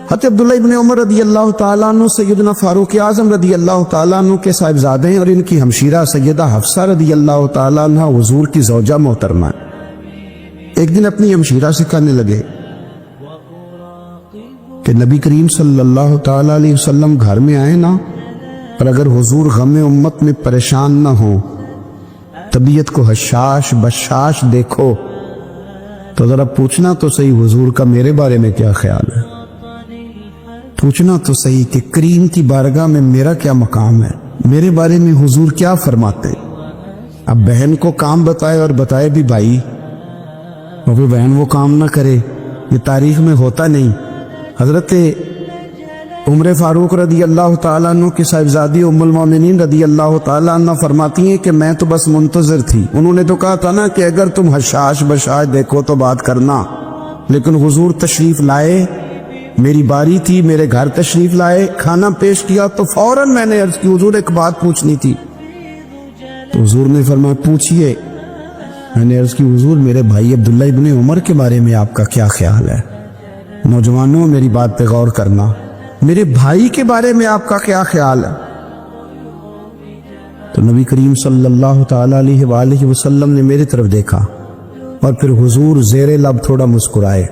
حضرت عبداللہ ابن عمر رضی اللہ تعالیٰ عنہ سیدنا فاروق اعظم رضی اللہ تعالیٰ عنہ کے صاحبزادے ہیں اور ان کی ہمشیرہ سیدہ حفصہ رضی اللہ تعالیٰ عنہ حضور کی زوجہ محترمہ ہیں۔ ایک دن اپنی ہمشیرہ سے کہنے لگے کہ نبی کریم صلی اللہ تعالیٰ علیہ وسلم گھر میں آئے نا، اور اگر حضور غم امت میں پریشان نہ ہو، طبیعت کو حشاش بشاش دیکھو، تو ذرا پوچھنا تو صحیح حضور کا میرے بارے میں کیا خیال ہے، پوچھنا تو صحیح کہ کریم کی بارگاہ میں میرا کیا مقام ہے، میرے بارے میں حضور کیا فرماتے۔ اب بہن کو کام بتائے اور بتائے بھی بھائی، اور پھر بہن وہ کام نہ کرے، یہ تاریخ میں ہوتا نہیں۔ حضرت عمر فاروق رضی اللہ تعالیٰ عنہ کی صاحبزادی ام المومنین رضی اللہ تعالیٰ عنہ فرماتی ہیں کہ میں تو بس منتظر تھی، انہوں نے تو کہا تھا نا کہ اگر تم حشاش بشاش دیکھو تو بات کرنا، لیکن حضور تشریف لائے، میری باری تھی، میرے گھر تشریف لائے، کھانا پیش کیا تو فوراً میں نے عرض کی حضور ایک بات پوچھنی تھی، تو حضور نے فرمایا پوچھئے۔ میں نے عرض کی حضور میرے بھائی عبداللہ ابن عمر کے بارے میں آپ کا کیا خیال ہے؟ نوجوانوں میری بات پہ غور کرنا، میرے بھائی کے بارے میں آپ کا کیا خیال ہے؟ تو نبی کریم صلی اللہ تعالیٰ علیہ وآلہ وسلم نے میری طرف دیکھا اور پھر حضور زیر لب تھوڑا مسکرائے،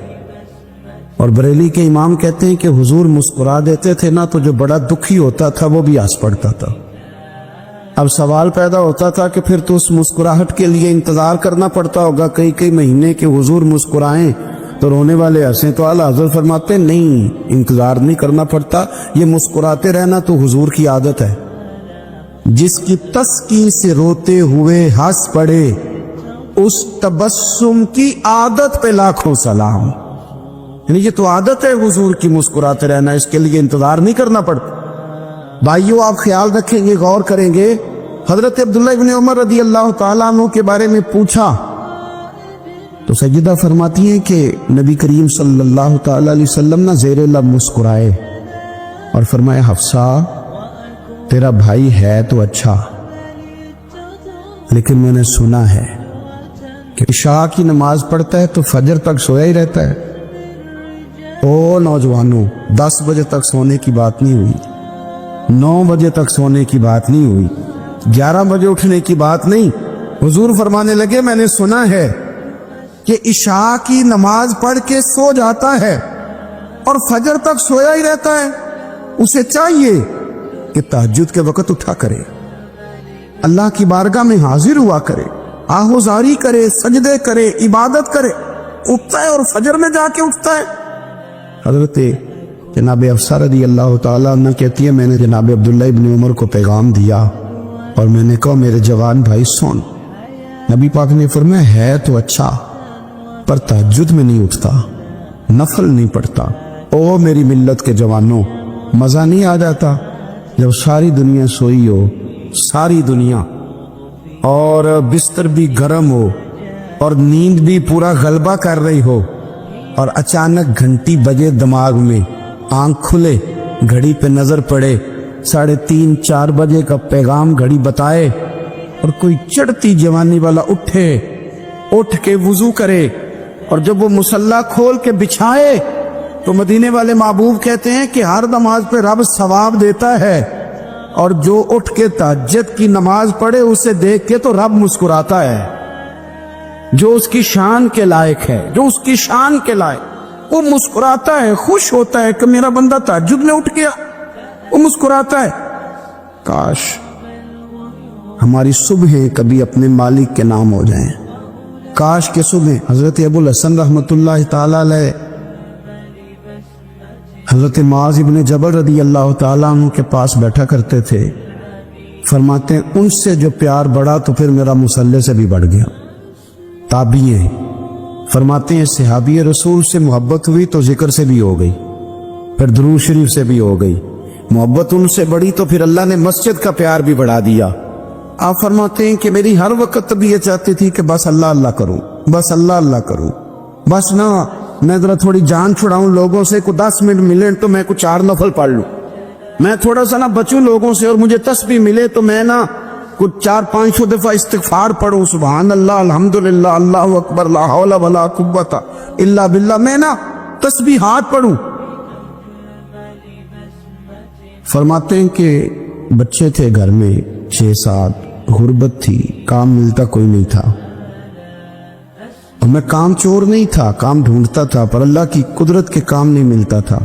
اور بریلی کے امام کہتے ہیں کہ حضور مسکرا دیتے تھے نا تو جو بڑا دکھی ہوتا تھا وہ بھی ہنس پڑتا تھا۔ اب سوال پیدا ہوتا تھا کہ پھر تو اس مسکراہٹ کے لیے انتظار کرنا پڑتا ہوگا کئی مہینے کہ حضور مسکرائیں تو رونے والے ہنسیں، تو اعلیٰ حضرت فرماتے نہیں، انتظار نہیں کرنا پڑتا، یہ مسکراتے رہنا تو حضور کی عادت ہے۔ جس کی تسکی سے روتے ہوئے ہنس پڑے، اس تبسم کی عادت پہ لاکھوں سلام۔ یعنی یہ تو عادت ہے حضور کی مسکراتے رہنا، اس کے لیے انتظار نہیں کرنا پڑتا۔ بھائیو آپ خیال رکھیں گے، غور کریں گے، حضرت عبداللہ ابن عمر رضی اللہ تعالیٰ عنہ کے بارے میں پوچھا تو سیدہ فرماتی ہیں کہ نبی کریم صلی اللہ تعالیٰ علیہ وسلم نہ زیر لب مسکرائے اور فرمایا حفصہ تیرا بھائی ہے تو اچھا، لیکن میں نے سنا ہے کہ عشاء کی نماز پڑھتا ہے تو فجر تک سویا ہی رہتا ہے۔ او نوجوانوں، 10 بجے تک سونے کی بات نہیں ہوئی، 9 بجے تک سونے کی بات نہیں ہوئی، 11 بجے اٹھنے کی بات نہیں۔ حضور فرمانے لگے میں نے سنا ہے کہ عشاء کی نماز پڑھ کے سو جاتا ہے اور فجر تک سویا ہی رہتا ہے، اسے چاہیے کہ تہجد کے وقت اٹھا کرے، اللہ کی بارگاہ میں حاضر ہوا کرے، آہوزاری کرے، سجدے کرے، عبادت کرے، اٹھتا ہے اور فجر میں جا کے اٹھتا ہے۔ حضرت جناب حفصہ رضی اللہ تعالیٰ عنہ کہتی ہے میں نے جناب عبداللہ ابن عمر کو پیغام دیا اور میں نے کہا میرے جوان بھائی سن، نبی پاک نے فرمایا ہے تو اچھا پر تہجد میں نہیں اٹھتا، نفل نہیں پڑھتا۔ او میری ملت کے جوانوں، مزہ نہیں آ جاتا جب ساری دنیا سوئی ہو، ساری دنیا، اور بستر بھی گرم ہو اور نیند بھی پورا غلبہ کر رہی ہو، اور اچانک گھنٹی بجے دماغ میں، آنکھ کھلے، گھڑی پہ نظر پڑے، 3:30 4 بجے کا پیغام گھڑی بتائے، اور کوئی چڑھتی جوانی والا اٹھ کے وضو کرے، اور جب وہ مصلی کھول کے بچھائے تو مدینے والے محبوب کہتے ہیں کہ ہر نماز پہ رب ثواب دیتا ہے، اور جو اٹھ کے تہجد کی نماز پڑھے اسے دیکھ کے تو رب مسکراتا ہے، جو اس کی شان کے لائق ہے، جو اس کی شان کے لائق، وہ مسکراتا ہے، خوش ہوتا ہے کہ میرا بندہ تہجد میں اٹھ گیا، وہ مسکراتا ہے۔ کاش ہماری صبحیں کبھی اپنے مالک کے نام ہو جائیں، کاش کے صبح۔ حضرت ابو الحسن رحمۃ اللہ تعالیٰ علیہ حضرت معاذ ابن جبل رضی اللہ تعالیٰ عنہ کے پاس بیٹھا کرتے تھے، فرماتے ہیں ان سے جو پیار بڑھا تو پھر میرا مصلی سے بھی بڑھ گیا۔ تابعی ہیں، فرماتے ہیں صحابی رسول سے محبت ہوئی تو ذکر سے بھی ہو گئی، پھر درود شریف سے بھی ہو گئی، محبت ان سے بڑھی تو پھر اللہ نے مسجد کا پیار بھی بڑھا دیا۔ آپ فرماتے ہیں کہ میری ہر وقت طبیعت چاہتی تھی کہ بس اللہ اللہ کروں، بس اللہ اللہ کروں، بس نہ میں ذرا تھوڑی جان چھڑاؤں لوگوں سے، کو 10 منٹ ملے تو میں کچھ 4 نفل پڑھ لوں، میں تھوڑا سا نہ بچوں لوگوں سے، اور مجھے تسبیح ملے تو میں نہ کچھ 400-500 دفعہ استغفار پڑھوں، سبحان اللہ، الحمدللہ، اللہ اکبر، لا حول ولا قوت الا باللہ، میں نہ تسبیحات پڑھوں۔ فرماتے ہیں کہ بچے تھے گھر میں 6-7, غربت تھی, کام ملتا کوئی نہیں تھا, اور میں کام چور نہیں تھا, کام ڈھونڈتا تھا, پر اللہ کی قدرت کے کام نہیں ملتا تھا.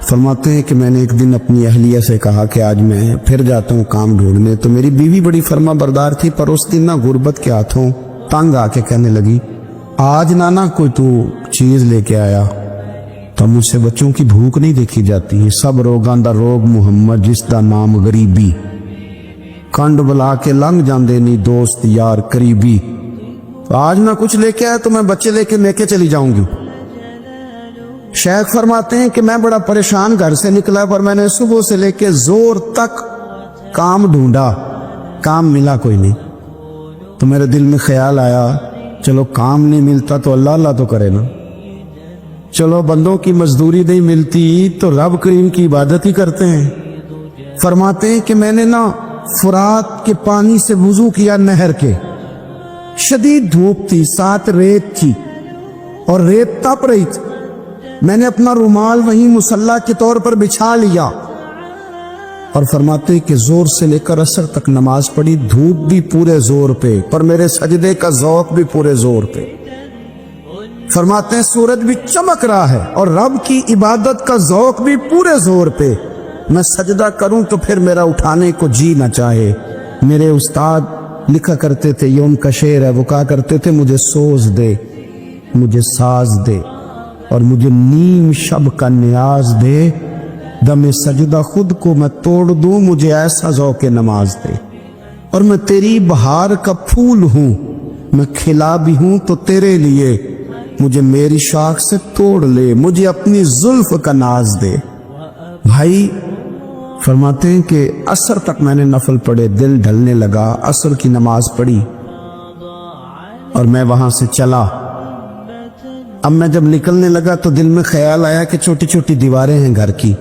فرماتے ہیں کہ میں نے ایک دن اپنی اہلیہ سے کہا کہ آج میں پھر جاتا ہوں کام ڈھونڈنے. تو میری بیوی بڑی فرما بردار تھی, پر اس دن نہ غربت کے ہاتھوں تنگ آ کے کہنے لگی, آج نانا کوئی تو چیز لے کے آیا. تو مجھ سے بچوں کی بھوک نہیں دیکھی جاتی. سب روگاں دا روگ محمد جس دا نام غریبی, کنڈ بلا کے لنگ جاندے نہیں دوست یار قریبی. آج نہ کچھ لے کے آیا تو میں بچے لے کے چلی جاؤں گی. شیخ فرماتے ہیں کہ میں بڑا پریشان گھر سے نکلا, پر میں نے صبح سے لے کے زور تک کام ڈھونڈا, کام ملا کوئی نہیں. تو میرے دل میں خیال آیا, چلو کام نہیں ملتا تو اللہ اللہ تو کرے نا, چلو بندوں کی مزدوری نہیں ملتی تو رب کریم کی عبادت ہی کرتے ہیں. فرماتے ہیں کہ میں نے نا فرات کے پانی سے وضو کیا نہر کے, شدید دھوپ تھی, ساتھ ریت تھی اور ریت تپ رہی تھی. میں نے اپنا رومال وہیں مصلی کے طور پر بچھا لیا, اور فرماتے کہ زور سے لے کر عصر تک نماز پڑھی. دھوپ بھی پورے زور پہ, پر میرے سجدے کا ذوق بھی پورے زور پہ. فرماتے ہیں سورج بھی چمک رہا ہے اور رب کی عبادت کا ذوق بھی پورے زور پہ. میں سجدہ کروں تو پھر میرا اٹھانے کو جی نہ چاہے. میرے استاد لکھا کرتے تھے, یہ ان کا شعر ہے, وہ کہا کرتے تھے, مجھے سوز دے, مجھے ساز دے, اور مجھے نیم شب کا نیاز دے. دم سجدہ خود کو میں توڑ دوں, مجھے ایسا ذوق نماز دے. اور میں تیری بہار کا پھول ہوں, میں کھلا بھی ہوں تو تیرے لیے, مجھے میری شاخ سے توڑ لے, مجھے اپنی زلف کا ناز دے. بھائی فرماتے ہیں کہ عصر تک میں نے نفل پڑھے, دل ڈھلنے لگا, عصر کی نماز پڑھی اور میں وہاں سے چلا. اب میں جب نکلنے لگا تو دل میں خیال آیا کہ چھوٹی چھوٹی دیواریں ہیں گھر کی,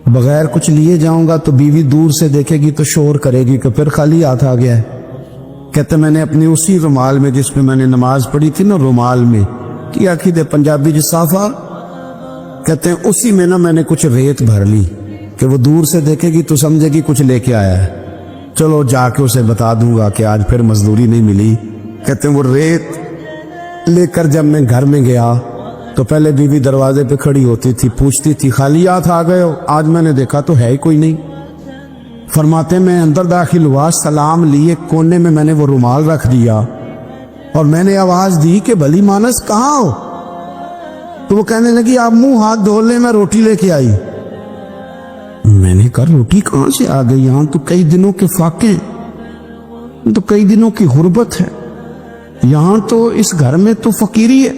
بغیر کچھ لیے جاؤں گا تو بیوی دور سے دیکھے گی تو شور کرے گی کہ پھر خالی ہاتھ آ گیا ہے. کہتے میں نے اپنی اسی رومال میں جس میں میں نے نماز پڑھی تھی نا, رومال میں کیا دے پنجابی جسافہ کہتے ہیں, اسی میں نا میں نے کچھ ریت بھر لی کہ وہ دور سے دیکھے گی تو سمجھے گی کچھ لے کے آیا ہے. چلو جا کے اسے بتا دوں گا کہ آج پھر مزدوری نہیں ملی. کہتے ہیں وہ ریت لے کر جب میں گھر میں گیا تو پہلے بیوی دروازے پہ کھڑی ہوتی تھی, پوچھتی تھی خالی ہاتھ آ گئے ہو؟ آج میں نے دیکھا تو ہے ہی کوئی نہیں. فرماتے میں اندر داخل ہوا, سلام لیے, کونے میں نے وہ رومال رکھ دیا اور میں نے آواز دی کہ بھلی مانس کہاں ہو؟ تو وہ کہنے لگی آپ منہ ہاتھ دھو لیں, میں روٹی لے کے آئی. میں نے کہا روٹی کہاں سے آ گئی؟ یہاں تو کئی دنوں کے فاقے ہیں, تو کئی دنوں کی غربت ہے, یہاں تو اس گھر میں تو فقیری ہے.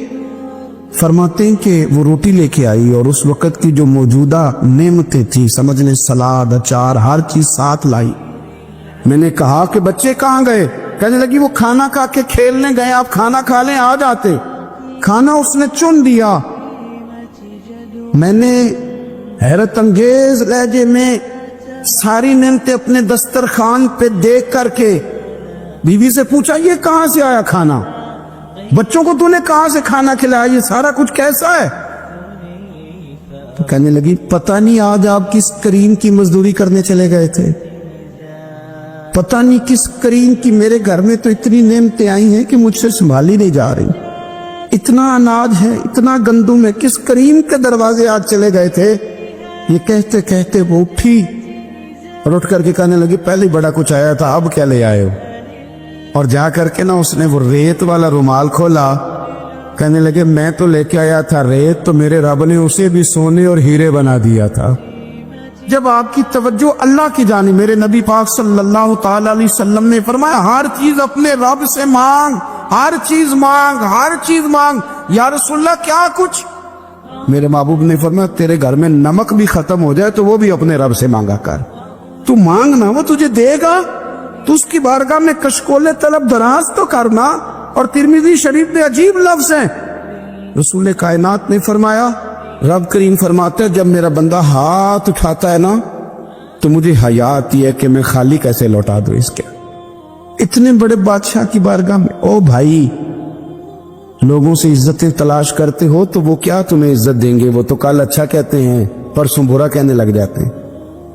فرماتے ہیں کہ وہ روٹی لے کے آئی اور اس وقت کی جو موجودہ نعمتیں تھیں, سمجھ لیں سلاد, اچار, ہر چیز ساتھ لائی. میں نے کہا کہ بچے کہاں گئے؟ کہنے لگی وہ کھانا کھا کے کھیلنے گئے, آپ کھانا کھا لیں آ جاتے. کھانا اس نے چن دیا. میں نے حیرت انگیز لہجے میں ساری نعمتیں اپنے دسترخوان پہ دیکھ کر کے بیوی سے پوچھا یہ کہاں سے آیا کھانا؟ بچوں کو تو نے کہاں سے کھانا کھلایا؟ یہ سارا کچھ کیسا ہے؟ تو کہنے لگی پتہ نہیں آج آپ کس کریم کی مزدوری کرنے چلے گئے تھے, پتہ نہیں کس کریم کی. میرے گھر میں تو اتنی نعمتیں آئی ہیں کہ مجھ سے سنبھالی نہیں جا رہی. اتنا اناج ہے, اتنا گندم ہے, کس کریم کے دروازے آج چلے گئے تھے؟ یہ کہتے کہتے وہ اٹھی اور اٹھ کر کے کہنے لگی پہلے بڑا کچھ آیا تھا, اب کیا لے آئے ہو؟ اور جا کر کے نا اس نے وہ ریت والا رومال کھولا. کہنے لگے میں تو لے کے آیا تھا ریت, تو میرے رب نے اسے بھی سونے اور ہیرے بنا دیا تھا. جب آپ کی توجہ اللہ کی جانب, میرے نبی پاک صلی اللہ تعالی علیہ وسلم نے فرمایا ہر چیز اپنے رب سے مانگ, ہر چیز مانگ, ہر چیز مانگ. یا رسول اللہ کیا کچھ؟ میرے محبوب نے فرمایا تیرے گھر میں نمک بھی ختم ہو جائے تو وہ بھی اپنے رب سے مانگا کر. تو مانگنا, وہ تجھے دے گا, تو اس کی بارگاہ میں کشکول طلب دراز تو کرنا. اور ترمذی شریف میں عجیب لفظ ہیں, رسول کائنات نے فرمایا, رب کریم فرماتے جب میرا بندہ ہاتھ اٹھاتا ہے نا تو مجھے حیا آتی ہے کہ میں خالی کیسے لوٹا دوں اس کے. اتنے بڑے بادشاہ کی بارگاہ میں. او بھائی, لوگوں سے عزتیں تلاش کرتے ہو تو وہ کیا تمہیں عزت دیں گے؟ وہ تو کل اچھا کہتے ہیں, پرسوں برا کہنے لگ جاتے ہیں.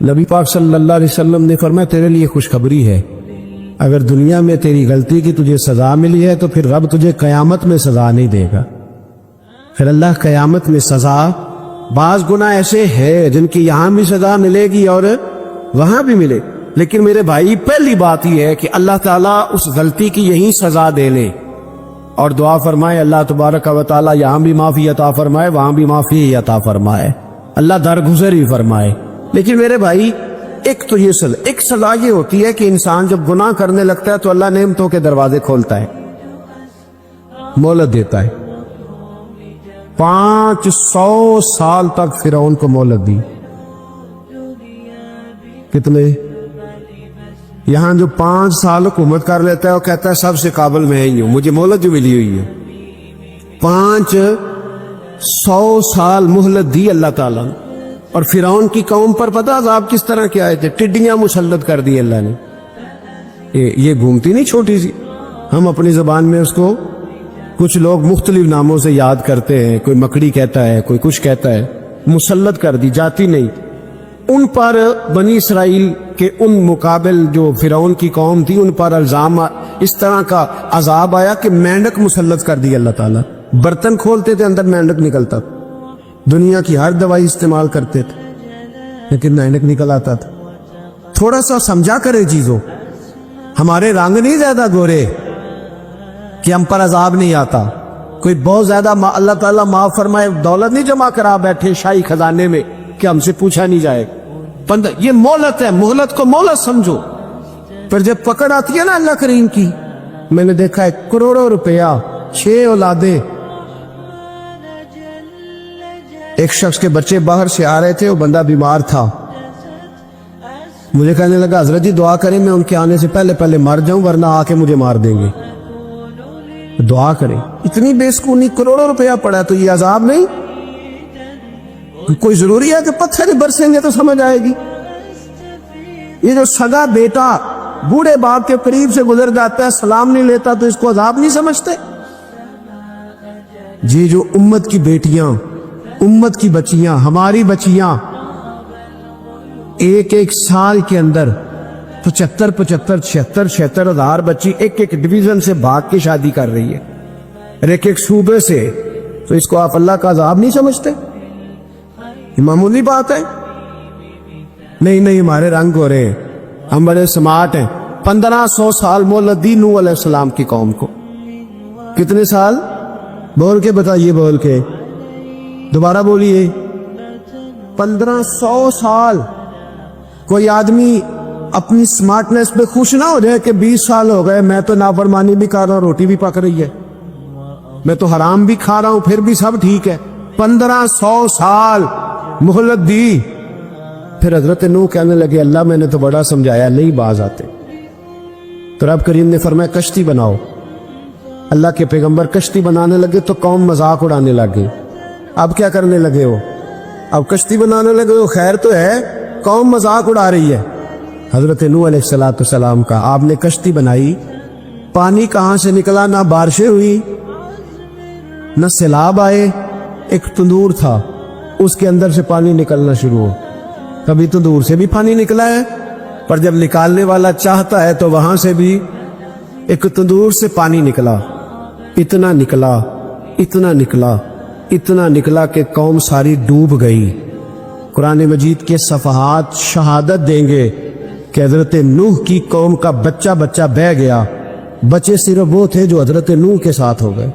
نبی پاک صلی اللہ علیہ وسلم نے فرمایا تیرے لیے خوشخبری ہے، اگر دنیا میں تیری غلطی کی تجھے سزا ملی ہے تو پھر رب تجھے قیامت میں سزا نہیں دے گا. پھر اللہ قیامت میں سزا، بعض گناہ ایسے ہیں جن کی یہاں بھی سزا ملے گی اور وہاں بھی ملے، لیکن میرے بھائی پہلی بات یہ ہے کہ اللہ تعالیٰ اس غلطی کی یہی سزا دے لے اور دعا فرمائے اللہ تبارک و تعالیٰ یہاں بھی معافی عطا فرمائے وہاں بھی معافی عطا فرمائے، اللہ درگزر ہی فرمائے. لیکن میرے بھائی ایک تو یہ سزا یہ ہوتی ہے کہ انسان جب گناہ کرنے لگتا ہے تو اللہ نعمتوں کے دروازے کھولتا ہے، مہلت دیتا ہے. 500 سال تک فرعون کو مہلت دی. کتنے؟ یہاں جو 5 سال حکومت کر لیتا ہے وہ کہتا ہے سب سے قابل میں ہی ہوں، مجھے مہلت جو ملی ہوئی ہے. 500 سال مہلت دی اللہ تعالیٰ نے. اور فرعون کی قوم پر پتہ عذاب کس طرح کے آئے تھے؟ ٹڈیاں مسلط کر دی اللہ نے. یہ گھومتی نہیں چھوٹی سی، ہم اپنی زبان میں اس کو کچھ لوگ مختلف ناموں سے یاد کرتے ہیں، کوئی مکڑی کہتا ہے، کوئی کچھ کہتا ہے. مسلط کر دی، جاتی نہیں. ان پر بنی اسرائیل کے ان مقابل جو فرعون کی قوم تھی ان پر الزام اس طرح کا عذاب آیا کہ مینڈک مسلط کر دی اللہ تعالیٰ. برتن کھولتے تھے اندر مینڈک نکلتا تھا، دنیا کی ہر دوائی استعمال کرتے تھے لیکن مینڈک نکل آتا تھا. تھوڑا سا سمجھا کرے چیزوں. ہمارے رنگ نہیں زیادہ گورے کہ ہم پر عذاب نہیں آتا. کوئی بہت زیادہ اللہ تعالیٰ معاف فرمائے دولت نہیں جمع کرا بیٹھے شاہی خزانے میں کہ ہم سے پوچھا نہیں جائے. یہ مہلت ہے، مہلت کو مہلت سمجھو. پھر جب پکڑ آتی ہے نا اللہ کریم کی، میں نے دیکھا ہے کروڑوں روپیہ 6 اولادیں. ایک شخص کے بچے باہر سے آ رہے تھے، وہ بندہ بیمار تھا. مجھے کہنے لگا حضرت جی دعا کریں میں ان کے آنے سے پہلے مر جاؤں ورنہ آ کے مجھے مار دیں گے. دعا کریں. اتنی بے سکونی، کروڑوں روپیہ پڑا تو یہ عذاب نہیں؟ کوئی ضروری ہے کہ پتھر برسیں گے تو سمجھ آئے گی؟ یہ جو سگا بیٹا بوڑھے باپ کے قریب سے گزر جاتا ہے سلام نہیں لیتا تو اس کو عذاب نہیں سمجھتے؟ جی جو امت کی بیٹیاں، امت کی بچیاں، ہماری بچیاں ایک سال کے اندر 75,000 ہزار بچی ایک ڈویژن سے بھاگ کے شادی کر رہی ہے اور ایک صوبے سے، تو اس کو آپ اللہ کا عذاب نہیں سمجھتے؟ یہ معمولی بات ہے. نہیں ہمارے رنگ ہو رہے ہیں، ہم بڑے سمارٹ ہیں. 1500 سال مہلت دی نوح علیہ السلام کی قوم کو. کتنے سال؟ بول کے بتائیے، بول کے دوبارہ بولیے. 1500 سال. کوئی آدمی اپنی سمارٹنس پہ خوش نہ ہو جائے کہ 20 سال ہو گئے میں تو نافرمانی بھی کر رہا ہوں، روٹی بھی پک رہی ہے، میں تو حرام بھی کھا رہا ہوں، پھر بھی سب ٹھیک ہے. 1500 سال مہلت دی. پھر حضرت نوح کہنے لگے اللہ میں نے تو بڑا سمجھایا نہیں باز آتے. تو رب کریم نے فرمایا کشتی بناؤ. اللہ کے پیغمبر کشتی بنانے لگے تو قوم مذاق اڑانے لگے. اب کیا کرنے لگے ہو؟ اب کشتی بنانے لگے ہو، خیر تو ہے، قوم مذاق اڑا رہی ہے. حضرت نوح علیہ السلام کا آپ نے کشتی بنائی، پانی کہاں سے نکلا؟ نہ بارشیں ہوئی نہ سیلاب آئے. ایک تندور تھا اس کے اندر سے پانی نکلنا شروع ہو. کبھی تندور سے بھی پانی نکلا ہے، پر جب نکالنے والا چاہتا ہے تو وہاں سے بھی ایک تندور سے پانی نکلا. اتنا نکلا، اتنا نکلا، اتنا نکلا کہ قوم ساری ڈوب گئی. قرآن مجید کے صفحات شہادت دیں گے کہ حضرت نوح کی قوم کا بچہ بہ گیا. بچے صرف وہ تھے جو حضرت نوح کے ساتھ ہو گئے،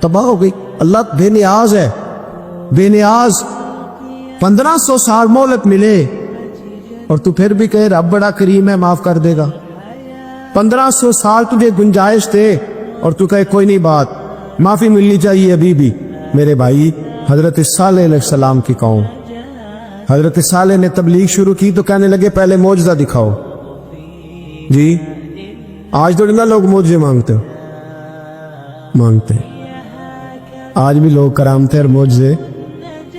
تباہ ہو گئی. اللہ بے نیاز ہے، بے نیاز. 1500 سال مہلت ملے اور تو پھر بھی کہے رب بڑا کریم ہے معاف کر دے گا. 1500 سال تجھے گنجائش تھے اور تو کہے کوئی نہیں بات معافی ملنی چاہیے ابھی بھی. میرے بھائی حضرت صالح علیہ السلام کی قوم، حضرت صالح نے تبلیغ شروع کی تو کہنے لگے پہلے معجزہ دکھاؤ. جی آج تو نہ لوگ معجزے مانگتے ہیں، آج بھی لوگ کرامتیں اور معجزے،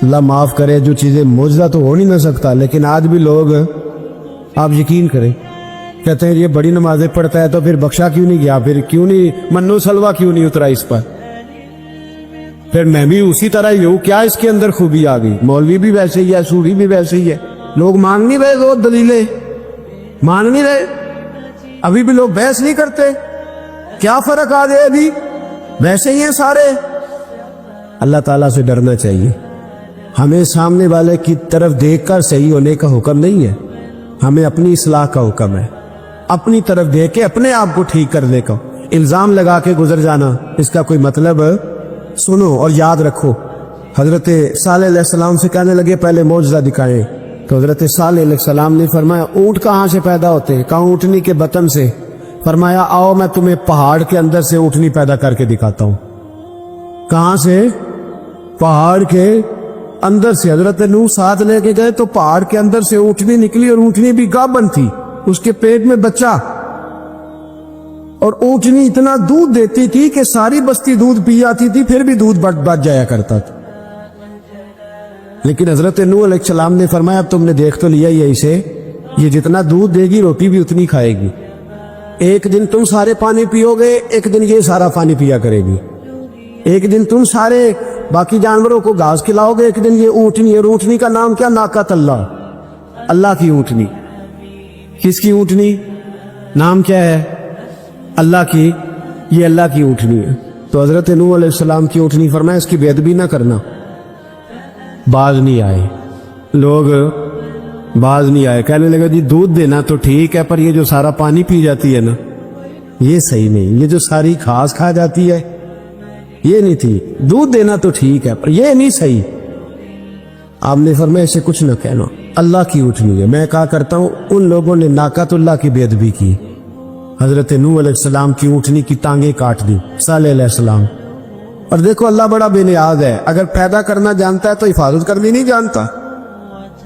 اللہ معاف کرے جو چیزیں معجزہ تو ہو نہیں نہ سکتا لیکن آج بھی لوگ، آپ یقین کریں، کہتے ہیں یہ بڑی نمازیں پڑھتا ہے تو پھر بخشا کیوں نہیں گیا، پھر کیوں نہیں منو سلوا کیوں نہیں اترا اس پر، پھر میں بھی اسی طرح ہی ہوں، کیا اس کے اندر خوبی آ گئی؟ مولوی بھی ویسے ہی ہے، سوری بھی ویسے ہی ہے. لوگ مان نہیں رہے وہ دلیلیں، مان نہیں رہے، ابھی بھی لوگ بحث نہیں کرتے. کیا فرق آ گیا؟ ابھی ویسے ہی ہیں سارے. اللہ تعالیٰ سے ڈرنا چاہیے. ہمیں سامنے والے کی طرف دیکھ کر صحیح ہونے کا حکم نہیں ہے، ہمیں اپنی اصلاح کا حکم ہے. اپنی طرف دیکھ کے اپنے آپ کو ٹھیک کرنے کا. الزام لگا کے گزر جانا اس کا کوئی مطلب. سنو اور یاد رکھو، حضرت صالح علیہ السلام سے کہنے لگے پہلے معجزہ دکھائیں، تو حضرت صالح علیہ السلام نے فرمایا اونٹ کہاں سے پیدا ہوتے ہیں؟ کہا اونٹنی کے بطن سے. فرمایا آؤ میں تمہیں پہاڑ کے اندر سے اونٹنی پیدا کر کے دکھاتا ہوں. کہاں سے؟ پہاڑ کے اندر سے. حضرت نوح ساتھ لے کے گئے تو پہاڑ کے اندر سے اونٹنی نکلی، اور اونٹنی بھی گابن تھی، اس کے پیٹ میں بچہ. اور اونٹنی اتنا دودھ دیتی تھی کہ ساری بستی دودھ پی جاتی تھی، پھر بھی دودھ بچ جایا کرتا تھا. لیکن حضرت نوح علیہ السلام نے فرمایا اب تم نے دیکھ تو لیا ہی اسے، یہ جتنا دودھ دے گی روٹی بھی اتنی کھائے گی. ایک دن تم سارے پانی پیو گے، ایک دن یہ سارا پانی پیا کرے گی. ایک دن تم سارے باقی جانوروں کو گھاس کھلاؤ گے، ایک دن یہ اونٹنی. اور اونٹنی کا نام کیا؟ ناقۃ اللہ، اللہ کی اونٹنی. کس کی اونٹنی؟ نام کیا ہے؟ اللہ کی. یہ اللہ کی اونٹنی ہے. تو حضرت نوح علیہ السلام کی اونٹنی. فرمایا اس کی بے ادبی نہ کرنا. باز نہیں آئے لوگ، باز نہیں آئے. کہنے لگا جی دودھ دینا تو ٹھیک ہے، پر یہ جو سارا پانی پی جاتی ہے نا یہ صحیح نہیں. یہ جو ساری گھاس کھا جاتی ہے یہ نہیں تھی. دودھ دینا تو ٹھیک ہے پر یہ نہیں صحیح. آپ نے فرمایا اسے کچھ نہ کہنا، اللہ کی اونٹنی ہے. میں کہا کرتا ہوں ان لوگوں نے ناقۃ اللہ کی بے ادبی کی. حضرت نوح علیہ السلام کی اونٹنی کی ٹانگیں کاٹ دی صالح علیہ السلام. اور دیکھو اللہ بڑا بے نیاز ہے، اگر پیدا کرنا جانتا ہے تو حفاظت کرنی نہیں جانتا.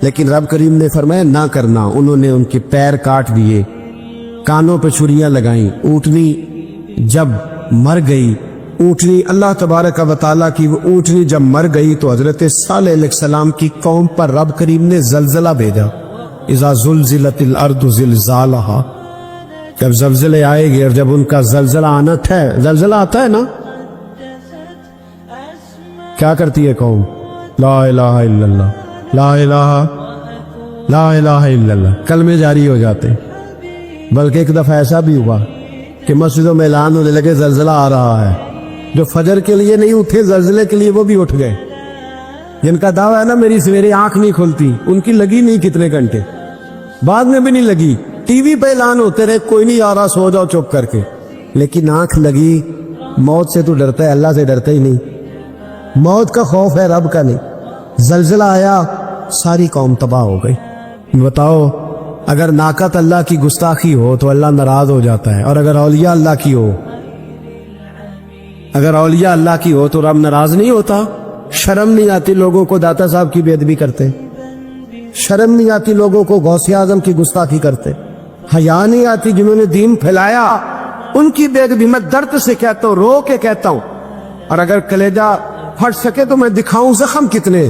لیکن رب کریم نے فرمایا نہ کرنا. انہوں نے ان کے پیر کاٹ دیے، کانوں پہ چھریاں لگائیں. اونٹنی جب مر گئی، اونٹنی اللہ تبارک و تعالیٰ کی وہ اونٹنی جب مر گئی تو حضرت صالح علیہ السلام کی قوم پر رب کریم نے زلزلہ بھیجا. اذا زلزلت الارض زلزالہا، جب زلزلے آئے گے اور جب ان کا زلزلہ آنا تھا، زلزلہ آتا ہے نا، کیا کرتی ہے قوم؟ لا الہ الا اللہ، لا الہ الا اللہ، کلمے جاری ہو جاتے. بلکہ ایک دفعہ ایسا بھی ہوا کہ مسجدوں میں اعلان ہونے لگے زلزلہ آ رہا ہے. جو فجر کے لیے نہیں اٹھے زلزلے کے لیے وہ بھی اٹھ گئے. جن کا دعویٰ ہے نا میری سویرے آنکھ نہیں کھلتی، ان کی لگی نہیں کتنے گھنٹے، بعد میں بھی نہیں لگی. ٹی وی پہ اعلان ہوتے رہے کوئی نہیں آ رہا، سو جاؤ چپ کر کے. لیکن آنکھ لگی. موت سے تو ڈرتا ہے، اللہ سے ڈرتا ہی نہیں. موت کا خوف ہے، رب کا نہیں. زلزلہ آیا، ساری قوم تباہ ہو گئی. بتاؤ اگر ناقۃ اللہ کی گستاخی ہو تو اللہ ناراض ہو جاتا ہے، اور اگر اولیاء اللہ کی ہو، اگر اولیاء اللہ کی ہو تو رب ناراض نہیں ہوتا. شرم نہیں آتی لوگوں کو داتا صاحب کی بے ادبی کرتے؟ شرم نہیں آتی لوگوں کو غوث اعظم کی گستاخی کرتے؟ حیا نہیں آتی جنہوں نے دین پھیلایا ان کی بے ادبی؟ میں درد سے کہتا ہوں، رو کے کہتا ہوں. اور اگر کلیجہ پھٹ سکے تو میں دکھاؤں زخم کتنے.